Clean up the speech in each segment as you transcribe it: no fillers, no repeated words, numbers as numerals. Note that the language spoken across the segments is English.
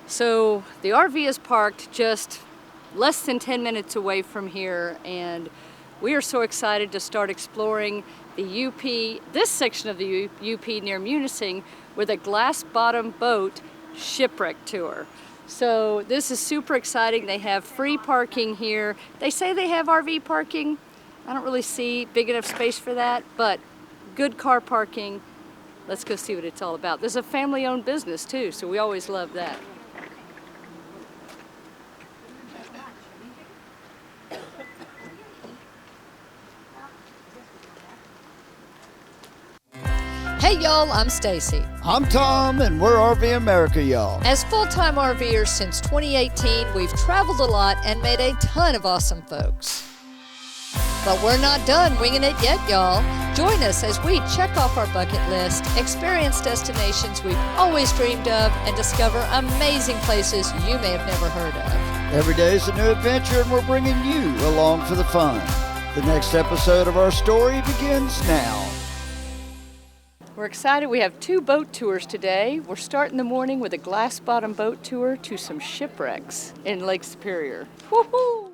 So the RV is parked just less than 10 minutes away from here, and we are so excited to start exploring the UP, this section of the UP near Munising, with a Glass Bottom Shipwreck Tour. So this is super exciting. They have free parking here. They say they have RV parking. I don't really see big enough space for that, but good car parking. Let's go see what it's all about. There's a family-owned business too, so we always love that. Hey y'all, I'm Stacy. I'm Tom, and we're RV America, y'all. As full-time RVers since 2018, we've traveled a lot and met a ton of awesome folks. But we're not done winging it yet, y'all. Join us as we check off our bucket list, experience destinations we've always dreamed of, and discover amazing places you may have never heard of. Every day is a new adventure, and we're bringing you along for the fun. The next episode of our story begins now. We're excited. We have 2 boat tours today. We're starting the morning with a Glass Bottom boat tour to some shipwrecks in Lake Superior. Woohoo!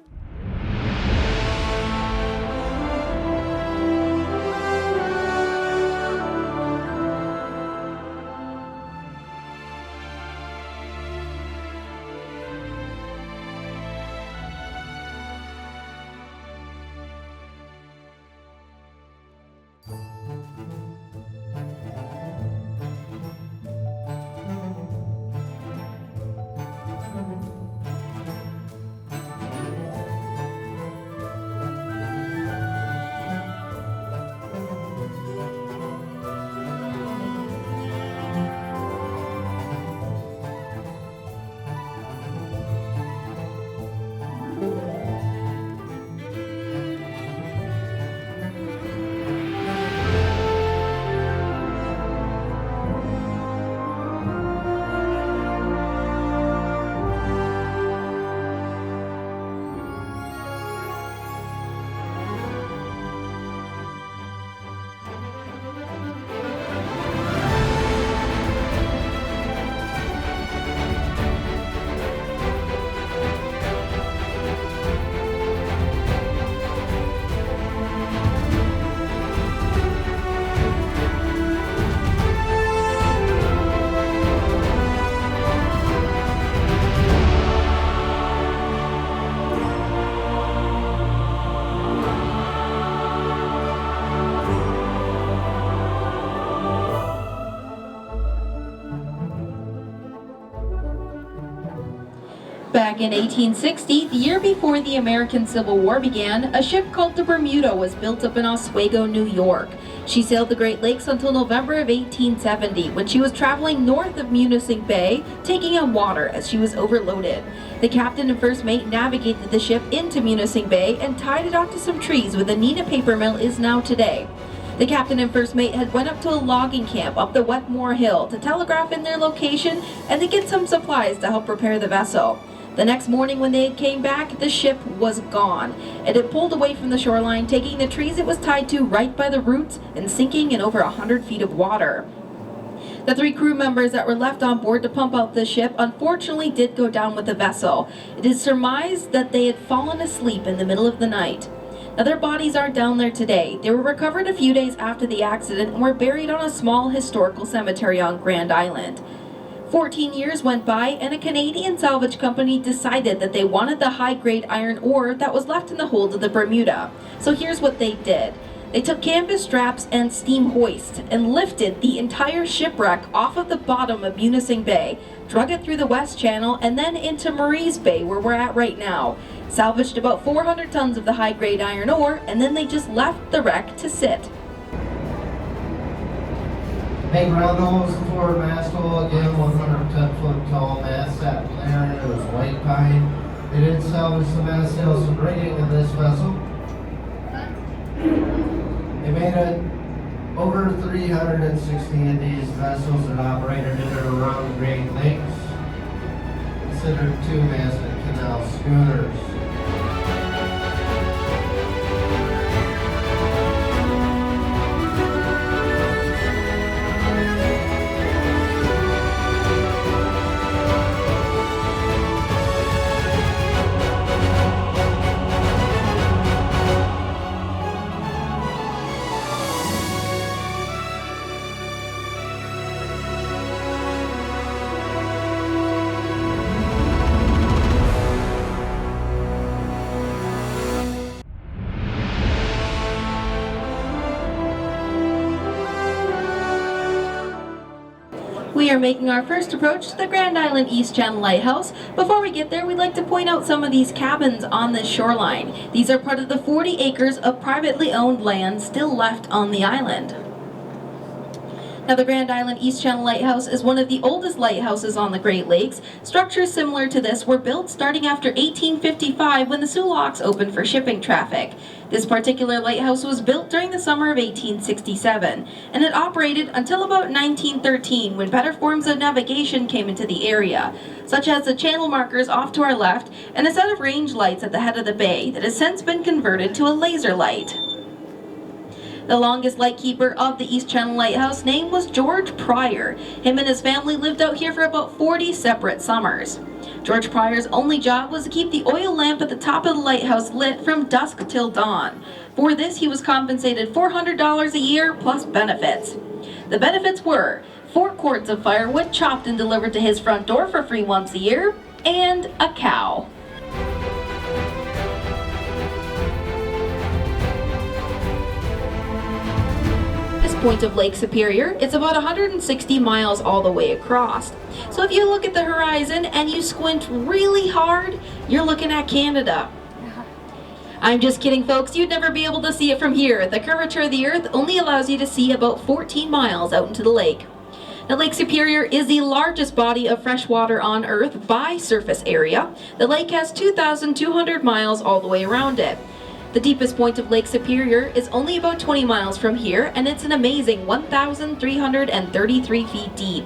Back in 1860, the year before the American Civil War began, a ship called the Bermuda was built up in Oswego, New York. She sailed the Great Lakes until November of 1870, when she was traveling north of Munising Bay, taking on water as she was overloaded. The captain and first mate navigated the ship into Munising Bay and tied it onto some trees where the Neenah paper mill is now today. The captain and first mate had went up to a logging camp up the Wetmore Hill to telegraph in their location and to get some supplies to help repair the vessel. The next morning when they came back, the ship was gone. It had pulled away from the shoreline, taking the trees it was tied to right by the roots and sinking in over 100 feet of water. The 3 crew members that were left on board to pump out the ship unfortunately did go down with the vessel. It is surmised that they had fallen asleep in the middle of the night. Now, their bodies aren't down there today. They were recovered a few days after the accident and were buried on a small historical cemetery on Grand Island. 14 years went by, and a Canadian salvage company decided that they wanted the high-grade iron ore that was left in the hold of the Bermuda. So here's what they did. They took canvas straps and steam hoist and lifted the entire shipwreck off of the bottom of Munising Bay, drug it through the West Channel, and then into Maurice Bay, where we're at right now. Salvaged about 400 tons of the high-grade iron ore, and then they just left the wreck to sit. Big round nose forward mast hole, again 110-foot tall mast sat there. It was white pine. They did salvage the mast sails and rigging of this vessel. They made it over 360 of these vessels that operated in and around the Great Lakes, considered 2-masted canal schooners. We are making our first approach to the Grand Island East Channel Lighthouse. Before we get there, we'd like to point out some of these cabins on this shoreline. These are part of the 40 acres of privately owned land still left on the island. Now, the Grand Island East Channel Lighthouse is one of the oldest lighthouses on the Great Lakes. Structures similar to this were built starting after 1855 when the Soo Locks opened for shipping traffic. This particular lighthouse was built during the summer of 1867, and it operated until about 1913 when better forms of navigation came into the area, such as the channel markers off to our left and a set of range lights at the head of the bay that has since been converted to a laser light. The longest lightkeeper of the East Channel Lighthouse name was George Pryor. Him and his family lived out here for about 40 separate summers. George Pryor's only job was to keep the oil lamp at the top of the lighthouse lit from dusk till dawn. For this, he was compensated $400 a year plus benefits. The benefits were 4 quarts of firewood chopped and delivered to his front door for free once a year, and a cow. Point of Lake Superior, it's about 160 miles all the way across. So if you look at the horizon and you squint really hard, you're looking at Canada. I'm just kidding, folks. You'd never be able to see it from here. The curvature of the earth only allows you to see about 14 miles out into the lake. Now, Lake Superior is the largest body of fresh water on Earth by surface area. The lake has 2,200 miles all the way around it. The deepest point of Lake Superior is only about 20 miles from here, and it's an amazing 1,333 feet deep.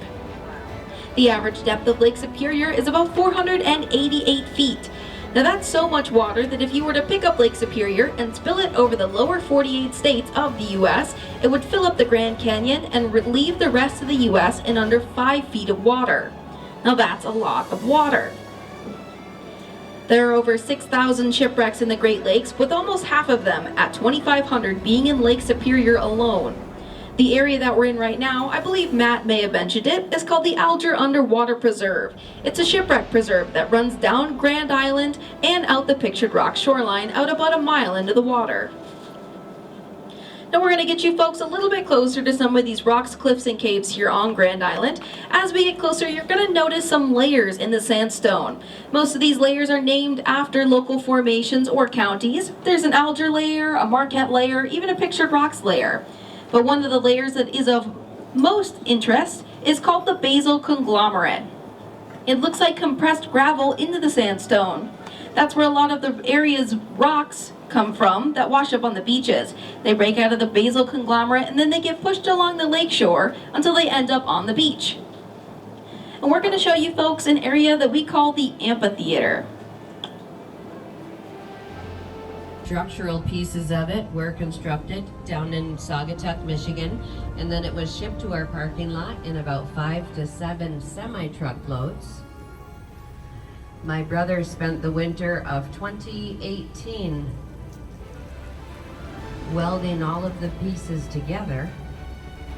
The average depth of Lake Superior is about 488 feet. Now, that's so much water that if you were to pick up Lake Superior and spill it over the lower 48 states of the U.S., it would fill up the Grand Canyon and leave the rest of the U.S. in under 5 feet of water. Now, that's a lot of water. There are over 6,000 shipwrecks in the Great Lakes, with almost half of them, at 2,500, being in Lake Superior alone. The area that we're in right now, I believe Matt may have mentioned it, is called the Alger Underwater Preserve. It's a shipwreck preserve that runs down Grand Island and out the Pictured Rock shoreline out about a mile into the water. Now we're going to get you folks a little bit closer to some of these rocks, cliffs, and caves here on Grand Island. As we get closer, you're going to notice some layers in the sandstone. Most of these layers are named after local formations or counties. There's an Alger layer, a Marquette layer, even a Pictured Rocks layer. But one of the layers that is of most interest is called the basal conglomerate. It looks like compressed gravel into the sandstone. That's where a lot of the area's rocks come from that wash up on the beaches. They break out of the basal conglomerate and then they get pushed along the lakeshore until they end up on the beach. And we're going to show you folks an area that we call the amphitheater. Structural pieces of it were constructed down in Saugatuck, Michigan, and then it was shipped to our parking lot in about 5 to 7 semi-truck loads. My brother spent the winter of 2018 welding all of the pieces together.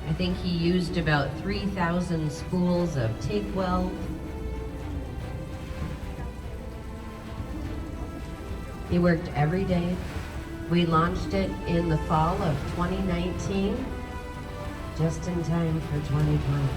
I think he used about 3,000 spools of TIG weld. He worked every day. We launched it in the fall of 2019, just in time for 2020.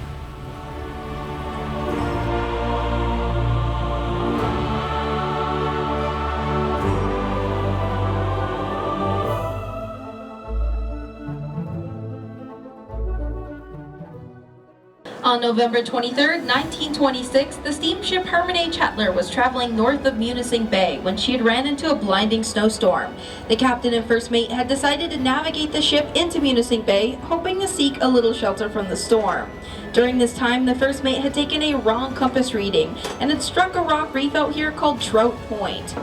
On November 23, 1926, the steamship Herman H. Hetler was traveling north of Munising Bay when she had ran into a blinding snowstorm. The captain and first mate had decided to navigate the ship into Munising Bay, hoping to seek a little shelter from the storm. During this time, the first mate had taken a wrong compass reading and had struck a rock reef out here called Trout Point.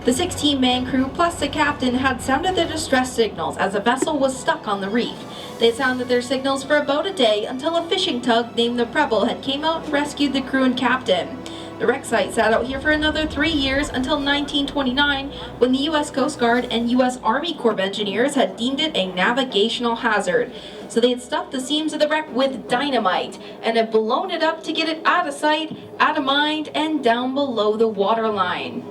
The 16-man crew plus the captain had sounded their distress signals as the vessel was stuck on the reef. They sounded their signals for about a day until a fishing tug named the Preble had came out and rescued the crew and captain. The wreck site sat out here for another 3 years until 1929 when the U.S. Coast Guard and U.S. Army Corps of Engineers had deemed it a navigational hazard. So they had stuffed the seams of the wreck with dynamite and had blown it up to get it out of sight, out of mind, and down below the waterline.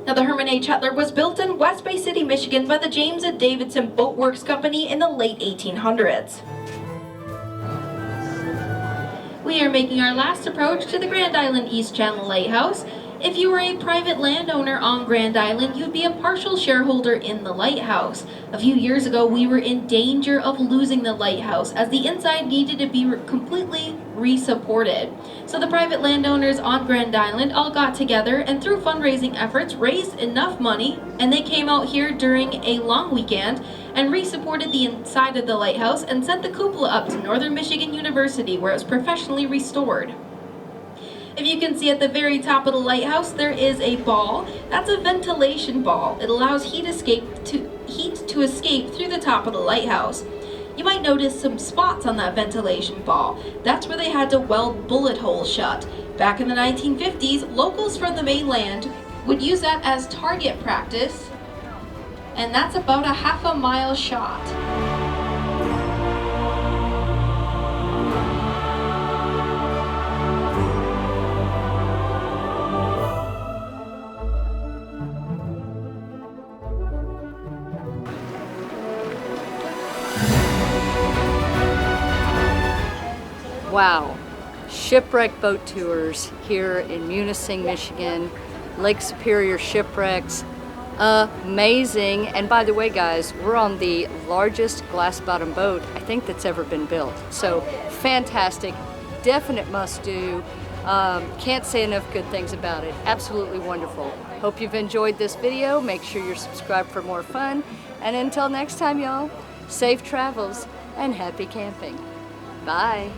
Now, the Herman H. Hetler was built in West Bay City, Michigan by the James and Davidson Boat Works Company in the late 1800s. We are making our last approach to the Grand Island East Channel Lighthouse. If you were a private landowner on Grand Island, you'd be a partial shareholder in the lighthouse. A few years ago, we were in danger of losing the lighthouse as the inside needed to be completely re-supported. So the private landowners on Grand Island all got together and through fundraising efforts raised enough money, and they came out here during a long weekend and re-supported the inside of the lighthouse and sent the cupola up to Northern Michigan University where it was professionally restored. If you can see at the very top of the lighthouse, there is a ball. That's a ventilation ball. It allows heat to escape through the top of the lighthouse. You might notice some spots on that ventilation ball. That's where they had to weld bullet holes shut. Back in the 1950s, locals from the mainland would use that as target practice, and that's about a half-a-mile shot. Wow, shipwreck boat tours here in Munising, Michigan, Lake Superior shipwrecks, amazing. And by the way guys, we're on the largest glass bottom boat I think that's ever been built. So fantastic, definite must do. Can't say enough good things about it. Absolutely wonderful. Hope you've enjoyed this video. Make sure you're subscribed for more fun. And until next time y'all, safe travels and happy camping. Bye.